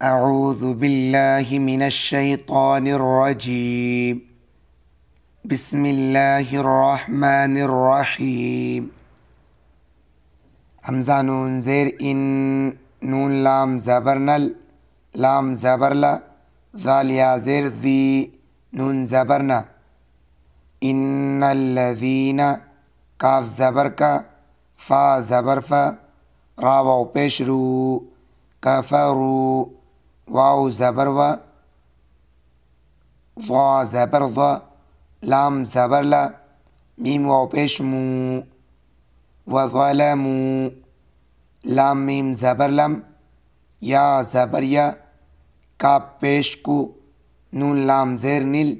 अऊज़ु बिल्लाहि मिनश शैतानिर रजीम। बिस्मिल्लाहिर रहमानिर रहीम। हमज़ा नून ज़ेर इन, नून लाम ज़बर नल, लाम ज़बर ला, ज़ाल या ज़ेर ज़ी, नून ज़बर ना। इन्नल्लज़ीना, काफ ज़बर का, फ़ा ज़बर फ़ा, रा वाव पेश रू, कफ़रू, वाव ज़बर वा, ज़ा ज़बर ज़ा, लाम ज़बर ला, मीम वाव पेश मू, वज़लमू, लाम मीम ज़बर लम, या ज़बर या, काफ पेश कु, नून लाम ज़ेर निल,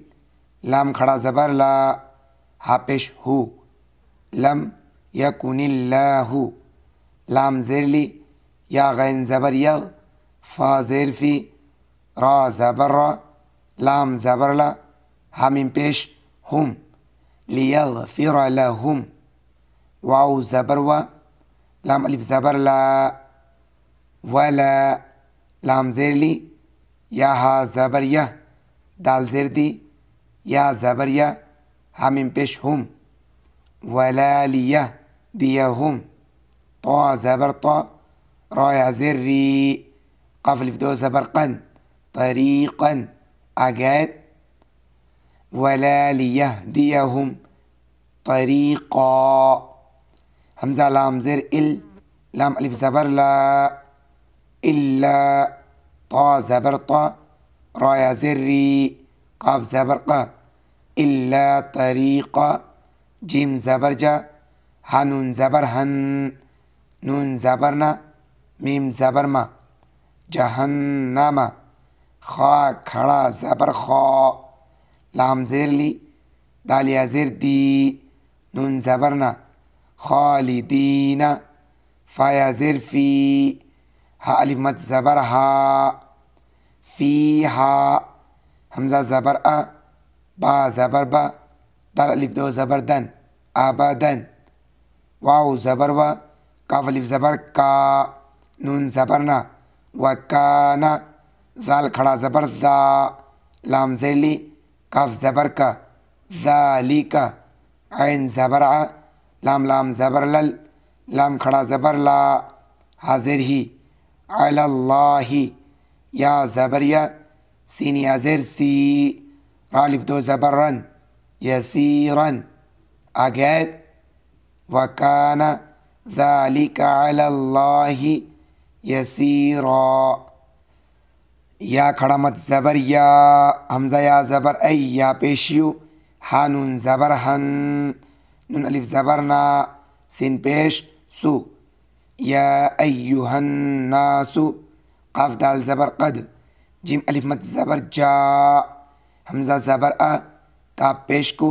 लाम खड़ा ज़बर ला, हा पेश हु, लम यकुनिल्लाहु, लाम ज़ेर ली, या गैन ज़बर यग, फ़ा ज़ेर फ़ी, रा ज़बर रा, लाम ज़बर ला, हा मीम पेश हुम, लियग़फ़िर लहुम, वाव ज़बर वा, लाम अलिफ ज़बर ला, वला, लाम ज़ेर ली, या हा ज़बर यह, दाल ज़ेर दी, या ज़बर या, हा मीम पेश हुम, वला लिया, दिया हुम, ता ज़बर ता, रा या ज़ेर री, क़ाफ अलिफ दो ज़बर क़न, तरीक़न, आगैत, वला लियहदियहुम तरीक़ा, हमज़ा लाम ज़ेर इल, लाम अलिफ ज़बर ला, इल्ला, ता ज़बर ता, रा या ज़ेर री, क़ाफ ज़बर क़ा, इल्ला तरीक़ा, जीम ज़बर जा, हा नून ज़बर हन, नून ज़बर ना, मीम ज़बर मा, जहन्नमा, खा खड़ा ज़बर खा, लाम ज़ेर ली, दाल या ज़ेर दी, नून ज़बर ना, खालिदीना, फ़ा या ज़ेर फ़ी, हा अलिफ मद ज़बर हा, फ़ी हा, हमज़ा ज़बर आ, बा ज़बर बा, दाल अलिफ दो ज़बर दन, आबदन, वाव ज़बर वा, काफ अलिफ ज़बर का, नून ज़बर ना, वकाना, ज़ाल खड़ा ज़बर ज़ा, लाम ज़ेर ली, काफ ज़बर का, ज़ालिका, ऐन ज़बर आ, लाम लाम ज़बर लल, लाम खड़ा ज़बर ला, हाज़िर ही, अलल्लाही, या ज़बर या, सीन या ज़ेर सी, रा अलिफ दो ज़बर रन, यसीरन, आगैत, वकाना ज़ालिका अलल्लाही यसीरा, या खड़ा मत ज़बर या, हमज़ा या ज़बर ऐ, या पेशियो, हा नून ज़बर हन, नून अलिफ ज़बर ना, सिन पेश सु, या अय्युहन नासु, क़ाफ दाल ज़बर क़द, जिम अलिफ मत ज़बर जा, हमज़ा ज़बर आ, काफ पेश को,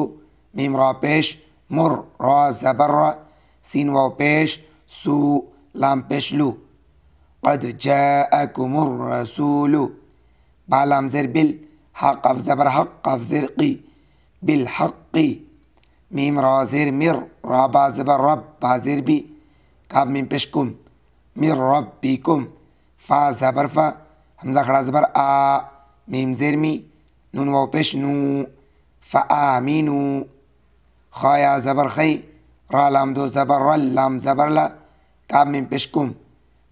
मीम रा पेश मुर, रा ज़बर रा, सीन वाव पेश सु, लाम पेश लू, क़द जाअकुमुर रसूलु, बा लाम ज़ेर बिल, हा क़ाफ ज़बर हक़, क़ाफ ज़ेर क़ी, बिल हक़्क़ी, मीम रा ज़ेर मिर, रा बा ज़बर रब, बा ज़ेर बी, काफ मीम पेश कुम, मिर रब्बिकुम, फ़ा ज़बर फ़ा, हमज़ा खड़ा ज़बर आ, मीम ज़ेर मी, नून वाव पेश नू, फ़आमिनू, खा या ज़बर खई, रा लाम दो ज़बर रल, लाम ज़बर ला, काफ मीम पेश कुम,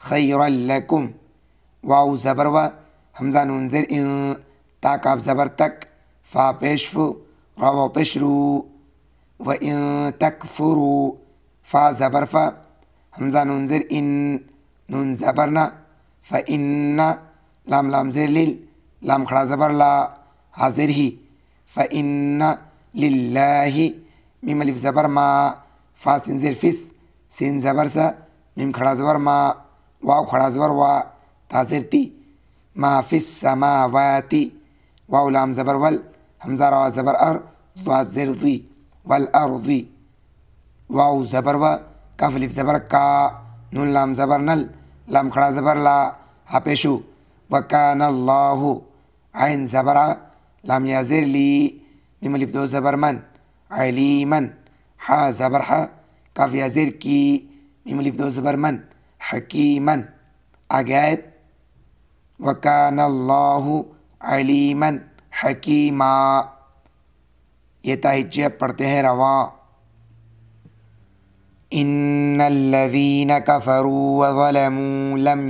खैरल लकुम, वाव ज़बर वा, हमज़ा नून ज़ेर इन, ता काफ ज़बर तक, फ़ा पेश फु, रा वाव पेश रू, व इन तकफुरू, फ़ा ज़बर फ़ा, हमज़ा नून ज़ेर इन, नून ज़बर ना, फ़इन्ना, लाम लाम ज़ेर लिल, लाम खड़ा ज़बर ला, हाज़िर ही, फ़इन्ना लिल्लाही, मीम अलिफ ज़बर मा, फ़ा सिन ज़ेर फ़िस, सिन ज़बर सा, मीम खड़ा ज़बर मा, वाव खड़ा ज़बर वा, ता ज़ेर ती, मा फ़िस समावाती, वाव लाम ज़बर वल, हमज़ा रा ज़बर अर, ज़ा ज़ेर ज़ी, वल अर्ज़ी, वाव ज़बर वा, काफ अलिफ ज़बर का, नून लाम ज़बर नल, लाम खड़ा ज़बर ला, हा पेशु, वकान अल्लाहु, ऐन ज़बर आ, लाम या ज़ेर ली, मीम अलिफ दो ज़बर मन, अलीमन, हा ज़बर हा, काफ या ज़ेर की, मीम अलिफ दो ज़बर मन, हकीमन, आगैत, वकानल्लाहु अलीमन हकीमा। ये ताहिज्जे अब पढ़ते हैं रवा। इन्नल्लज़ीन कफ़रू वज़लमू लम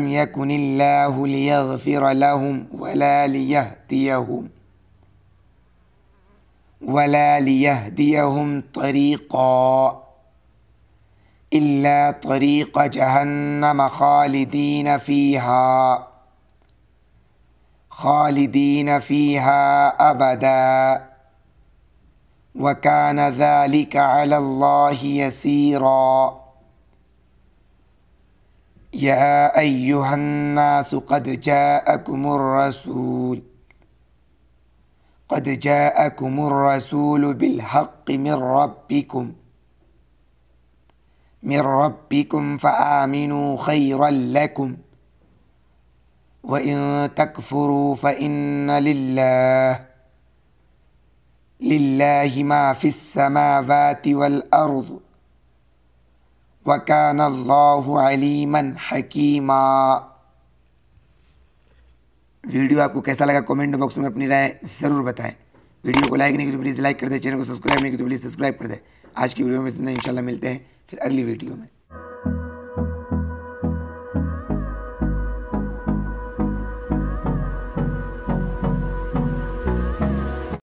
यकुनिल्लाहु लियग़फ़िर लहुम वला लियहदियहुम तरीक़ा इल्ला तरीक़ जहन्नम खालिदीन फ़ीहा अबदा वकान ज़ालिक अलल्लाहि यसीरा। या अय्युहन्नासु क़द जाअकुमुर रसूल बिलहक़्क़ि मिर रब्बिकुम फ़आमिनू खैरन लकुम व इन तकफुरू फ़इन्न लिल्लाहि मा फ़िस्समावाति वल अर्ज़ वकानल्लाहु अलीमन हकीमा। वीडियो आपको कैसा लगा कमेंट बॉक्स में अपनी राय ज़रूर बताएं। वीडियो को लाइक नहीं किया तो प्लीज़ लाइक कर दें, चैनल को सब्सक्राइब नहीं किया तो प्लीज़ सब्सक्राइब कर दें। आज की वीडियो में इंशाल्लाह मिलते हैं फिर अगली वीडियो में।